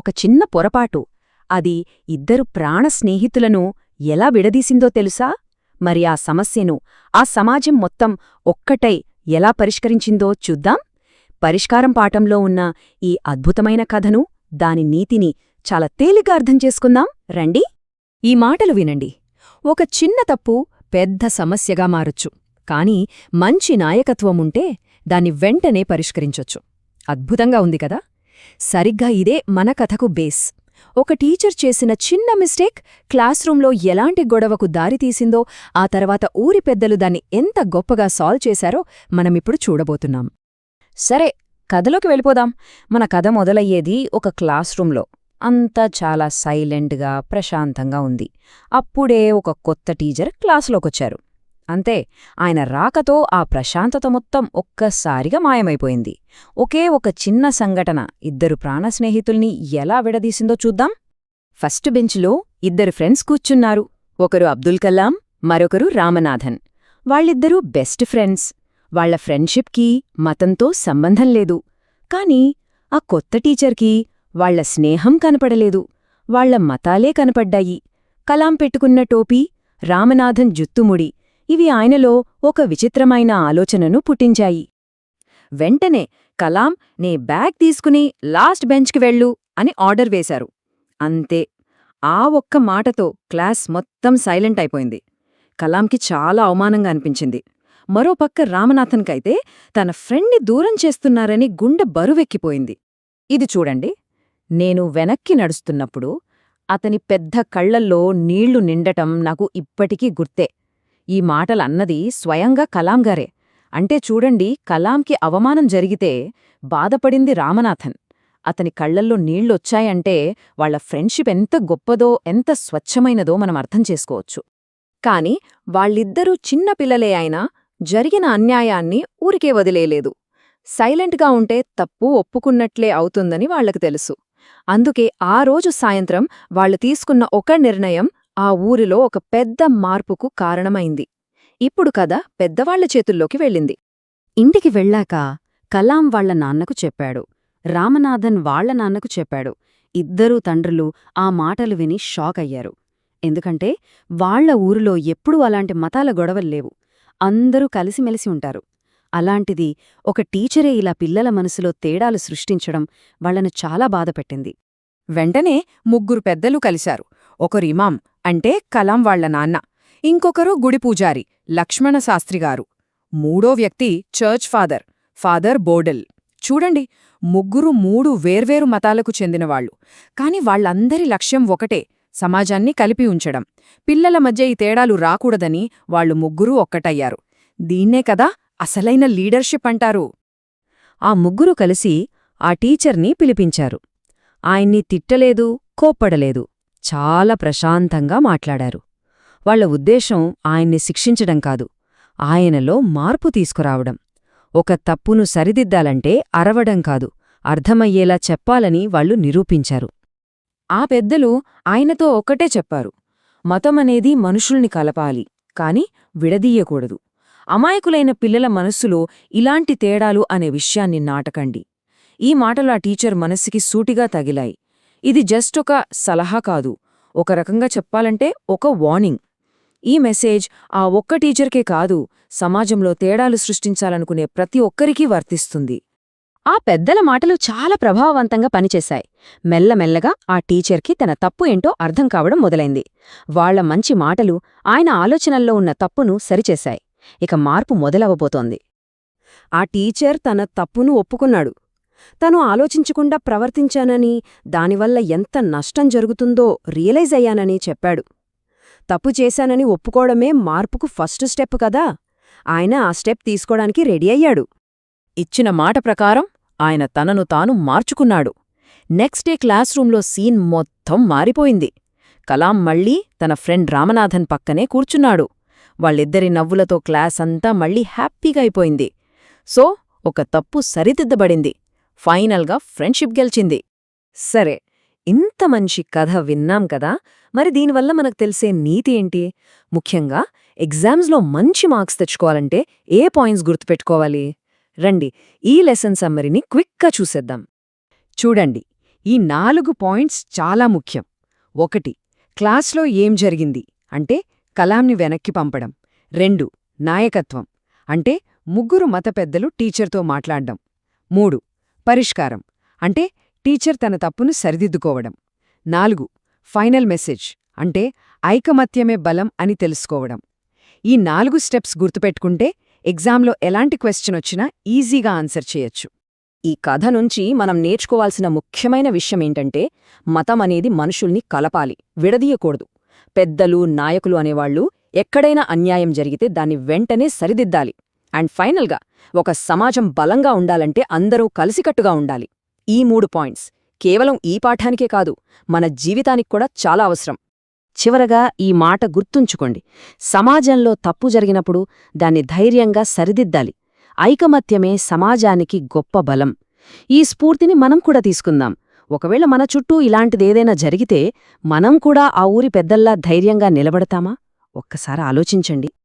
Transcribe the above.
ఒక చిన్న పొరపాటు అది ఇద్దరు ప్రాణ స్నేహితులను ఎలా విడదీసిందో తెలుసా? మరి ఆ సమస్యను ఆ సమాజం మొత్తం ఒక్కటై ఎలా పరిష్కరించిందో చూద్దాం. పరిష్కారం పాఠంలో ఉన్న ఈ అద్భుతమైన కథను, దాని నీతిని చాలా తేలిగ్గా అర్థం చేసుకుందాం రండి. ఈ మాటలు వినండి. ఒక చిన్న తప్పు పెద్ద సమస్యగా మారొచ్చు, కాని మంచి నాయకత్వముంటే దాన్ని వెంటనే పరిష్కరించొచ్చు. అద్భుతంగా ఉంది కదా? సరిగ్గా ఇదే మన కథకు బేస్. ఒక టీచర్ చేసిన చిన్న మిస్టేక్ క్లాస్రూంలో ఎలాంటి గొడవకు దారితీసిందో, ఆ తర్వాత ఊరి పెద్దలు దాన్ని ఎంత గొప్పగా సాల్వ్ చేశారో మనమిప్పుడు చూడబోతున్నాం. సరే, కథలోకి వెళ్ళిపోదాం. మన కథ మొదలయ్యేది ఒక క్లాస్రూంలో. అంతా చాలా సైలెంట్గా, ప్రశాంతంగా ఉంది. అప్పుడే ఒక కొత్త టీచర్ క్లాసులోకొచ్చారు. అంతే, ఆయన రాకతో ఆ ప్రశాంతత మొత్తం ఒక్కసారిగా మాయమైపోయింది. ఒకే ఒక చిన్న సంఘటన ఇద్దరు ప్రాణస్నేహితుల్ని ఎలా విడదీసిందో చూద్దాం. ఫస్ట్ బెంచ్లో ఇద్దరు ఫ్రెండ్స్ కూర్చున్నారు. ఒకరు అబ్దుల్ కలాం, మరొకరు రామనాథన్. వాళ్ళిద్దరూ బెస్ట్ ఫ్రెండ్స్. వాళ్ల ఫ్రెండ్షిప్కి మతంతో సంబంధం లేదు. కాని ఆ కొత్త టీచర్కి వాళ్ల స్నేహం కనపడలేదు. వాళ్ల మతాలే కనపడ్డాయి. కలాం పెట్టుకున్న టోపీ, రామనాథన్ జుత్తుముడి ఇవి ఆయనలో ఒక విచిత్రమైన ఆలోచనను పుట్టించాయి. వెంటనే కలాం, నీ బ్యాగ్ తీసుకుని లాస్ట్ బెంచ్కి వెళ్ళు అని ఆర్డర్ వేశారు. అంతే, ఆ ఒక్క మాటతో క్లాస్ మొత్తం సైలెంట్ అయిపోయింది. కలాంకి చాలా అవమానంగా అనిపించింది. మరోపక్క రామనాథన్కైతే తన ఫ్రెండ్ని దూరం చేస్తున్నారని గుండె బరువెక్కిపోయింది. ఇది చూడండి, నేను వెనక్కి నడుస్తున్నప్పుడు అతని పెద్ద కళ్లల్లో నీళ్లు నిండటం నాకు ఇప్పటికీ గుర్తే. ఈ మాటలన్నది స్వయంగా కలాంగారే. అంటే చూడండి, కలాంకి అవమానం జరిగితే బాధపడింది రామనాథన్. అతని కళ్లల్లో నీళ్లొచ్చాయంటే వాళ్ల ఫ్రెండ్షిప్ ఎంత గొప్పదో, ఎంత స్వచ్ఛమైనదో మనం అర్థం చేసుకోవచ్చు. కాని వాళ్ళిద్దరూ చిన్నపిల్లలే అయినా జరిగిన అన్యాయాన్ని ఊరికే వదిలేయలేదు. సైలెంట్గా ఉంటే తప్పు ఒప్పుకున్నట్లే అవుతుందని వాళ్లకు తెలుసు. అందుకే ఆ రోజు సాయంత్రం వాళ్లు తీసుకున్న ఒక నిర్ణయం ఆ ఊరిలో ఒక పెద్ద మార్పుకు కారణమైంది. ఇప్పుడు కథ పెద్దవాళ్ల చేతుల్లోకి వెళ్ళింది. ఇంటికి వెళ్ళాక కలాం వాళ్ల నాన్నకు చెప్పాడు. రామనాథన్ వాళ్ల నాన్నకు చెప్పాడు. ఇద్దరూ తండ్రులు ఆ మాటలు విని షాక్ అయ్యారు. ఎందుకంటే వాళ్ల ఊరిలో ఎప్పుడూ అలాంటి మతాల గొడవల్లేవు. అందరూ కలిసిమెలిసి ఉంటారు. అలాంటిది ఒక టీచరే ఇలా పిల్లల మనసులో తేడాలు సృష్టించడం వాళ్లను చాలా బాధపెట్టింది. వెంటనే ముగ్గురు పెద్దలు కలిశారు. ఒకరు ఇమాం, అంటే కలాం వాళ్ల నాన్న. ఇంకొకరు గుడి పూజారి, లక్ష్మణశాస్త్రిగారు. మూడో వ్యక్తి చర్చ్ ఫాదర్ బోడెల్. చూడండి, ముగ్గురు మూడు వేర్వేరు మతాలకు చెందినవాళ్లు. కాని వాళ్లందరి లక్ష్యం ఒకటే, సమాజాన్ని కలిపి ఉంచడం. పిల్లల మధ్య ఈ తేడాలు రాకూడదని వాళ్లు ముగ్గురూ ఒక్కటయ్యారు. దీన్నే కదా అసలైన లీడర్షిప్ అంటారు. ఆ ముగ్గురు కలిసి ఆ టీచర్ని పిలిపించారు. ఆయన్ని తిట్టలేదు, కోప్పడలేదు. చాలా ప్రశాంతంగా మాట్లాడారు. వాళ్ల ఉద్దేశం ఆయన్ని శిక్షించడం కాదు, ఆయనలో మార్పు తీసుకురావడం. ఒక తప్పును సరిదిద్దాలంటే అరవడం కాదు, అర్థమయ్యేలా చెప్పాలని వాళ్లు నిరూపించారు. ఆ పెద్దలు ఆయనతో ఒక్కటే చెప్పారు, మతమనేది మనుషుల్ని కలపాలి, కాని విడదీయకూడదు. అమాయకులైన పిల్లల మనస్సులో ఇలాంటి తేడాలు అనే విషయాన్ని నాటకండి. ఈ మాటలు ఆ టీచర్ మనస్సుకి సూటిగా తగిలాయి. ఇది జస్ట్ ఒక సలహా కాదు, ఒక రకంగా చెప్పాలంటే ఒక వార్నింగ్. ఈ మెసేజ్ ఆ ఒక్క టీచర్కే కాదు, సమాజంలో తేడాలు సృష్టించాలనుకునే ప్రతి ఒక్కరికీ వర్తిస్తుంది. ఆ పెద్దల మాటలు చాలా ప్రభావవంతంగా పనిచేశాయి. మెల్లమెల్లగా ఆ టీచర్కి తన తప్పు ఏంటో అర్థం కావడం మొదలైంది. వాళ్ల మంచి మాటలు ఆయన ఆలోచనల్లో ఉన్న తప్పును సరిచేశాయి. ఇక మార్పు మొదలవబోతోంది. ఆ టీచర్ తన తప్పును ఒప్పుకున్నాడు. తను ఆలోచించకుండా ప్రవర్తించానని, దానివల్ల ఎంత నష్టం జరుగుతుందో రియలైజ్ అయ్యానని చెప్పాడు. తప్పు చేశానని ఒప్పుకోవడమే మార్పుకు ఫస్ట్ స్టెప్ కదా. ఆయన ఆ స్టెప్ తీసుకోవడానికి రెడీ అయ్యాడు. ఇచ్చిన మాట ప్రకారం ఆయన తనను తాను మార్చుకున్నాడు. నెక్స్ట్ డే క్లాస్రూంలో సీన్ మొత్తం మారిపోయింది. కలాం మళ్లీ తన ఫ్రెండ్ రామనాథన్ పక్కనే కూర్చున్నాడు. వాళ్ళిద్దరి నవ్వులతో క్లాస్ అంతా మళ్లీ హ్యాపీగా అయిపోయింది. సో ఒక తప్పు సరిదిద్దబడింది. ఫైనల్గా ఫ్రెండ్షిప్ గెలిచింది. సరే, ఇంత మంచి కథ విన్నాం కదా, మరి దీనివల్ల మనకు తెలిసే నీతి ఏంటి? ముఖ్యంగా ఎగ్జామ్స్లో మంచి మార్క్స్ తెచ్చుకోవాలంటే ఏ పాయింట్స్ గుర్తుపెట్టుకోవాలి? రండి, ఈ లెసన్ సమ్మరీని క్విక్గా చూసేద్దాం. చూడండి, ఈ 4 పాయింట్స్ చాలా ముఖ్యం. 1. క్లాస్లో ఏం జరిగింది అంటే కలాంని వెనక్కి పంపడం. 2. నాయకత్వం అంటే ముగ్గురు మత పెద్దలు టీచర్తో మాట్లాడ్డం. 3. పరిష్కారం అంటే టీచర్ తన తప్పును సరిదిద్దుకోవడం. 4. ఫైనల్ మెసేజ్ అంటే ఐకమత్యమే బలం అని తెలుసుకోవడం. ఈ 4 స్టెప్స్ గుర్తుపెట్టుకుంటే ఎగ్జామ్లో ఎలాంటి క్వెశ్చనొచ్చినా ఈజీగా ఆన్సర్ చేయొచ్చు. ఈ కథ నుంచి మనం నేర్చుకోవాల్సిన ముఖ్యమైన విషయమేంటంటే మతం అనేది మనుషుల్ని కలపాలి, విడదీయకూడదు. పెద్దలు, నాయకులు అనేవాళ్లు ఎక్కడైనా అన్యాయం జరిగితే దాన్ని వెంటనే సరిదిద్దాలి. అండ్ ఫైనల్గా ఒక సమాజం బలంగా ఉండాలంటే అందరూ కలిసికట్టుగా ఉండాలి. ఈ 3 పాయింట్స్ కేవలం ఈ పాఠానికే కాదు, మన జీవితానికి కూడా చాలా అవసరం. చివరగా ఈ మాట గుర్తుంచుకోండి, సమాజంలో తప్పు జరిగినప్పుడు దాన్ని ధైర్యంగా సరిదిద్దాలి. ఐకమత్యమే సమాజానికి గొప్ప బలం. ఈ స్ఫూర్తిని మనం కూడా తీసుకుందాం. ఒకవేళ మన చుట్టూ ఇలాంటిదేదైనా జరిగితే మనం కూడా ఆ ఊరి పెద్దల్లా ధైర్యంగా నిలబడతామా? ఒక్కసారి ఆలోచించండి.